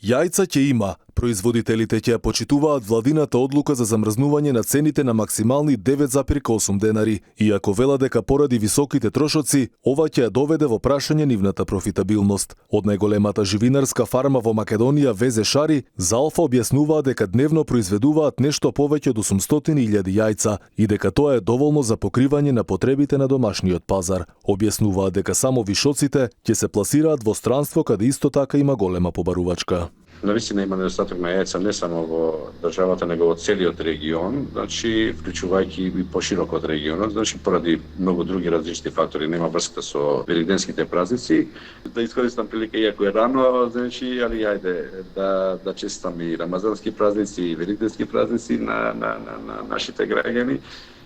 Јајца ќе има. Производителите ќе ја почитуваат владината одлука за замрзнување на цените на максимални 9,8 денари. Иако вела дека поради високите трошоци, ова ќе ја доведе во прашање нивната профитабилност. Од најголемата живинарска фарма во Македонија Везе Шари, за Алфа објаснуваа дека дневно произведуваат нешто повеќе од 800.000 јајца и дека тоа е доволно за покривање на потребите на домашниот пазар. Објаснуваат дека само вишоците ќе се пласираат во странство каде исто така има голема побарувачка. Навистина има недостаток на јајца не само во државата, него во целиот регион, значи вклучувајќи и поширок од регионот, значи поради многу други различни фактори, нема врска со великденските празници. Да искористам прилика, иако е рано, значи, али ајде да честитам и рамазански празници и великденски празници на нашите граѓани.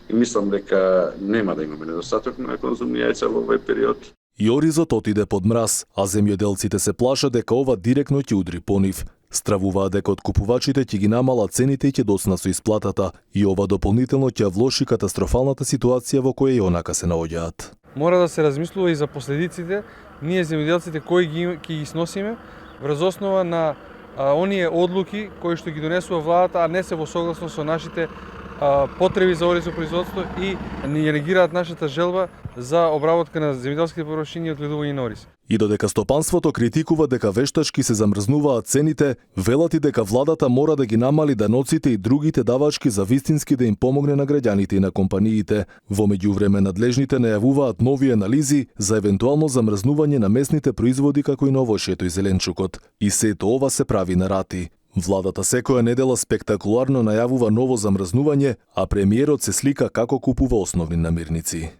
И мислам дека нема да имаме недостаток на конзумни јајца во овој период. И оризот отиде под мраз, а земјоделците се плашат дека ова директно ќе удри по нив. Стравуваат дека откупувачите ќе ги намалат цените и ќе доцна со исплатата, и ова дополнително ќе влоши катастрофалната ситуација во која и онака се наоѓаат. Мора да се размислува и за последиците, ние земјоделците кои ќе ги сносиме врз основа на оние одлуки кои што ги донесува владата, а не се во согласност со нашите потреби за оризопроизводство и не негираат нашата желба за обработка на земјоделските површини и одгледување на ориз. И додека стопанството критикува дека вештачки се замрзнуваат цените, велат и дека владата мора да ги намали даноците и другите давачки за вистински да им помогне на граѓаните и на компаниите. Во меѓувреме надлежните најавуваат нови анализи за евентуално замрзнување на месните производи како и на овошјето и зеленчукот. И сето ова се прави на рати. Владата секоја недела спектакуларно најавува ново замрзнување, а премиерот се слика како купува основни намирници.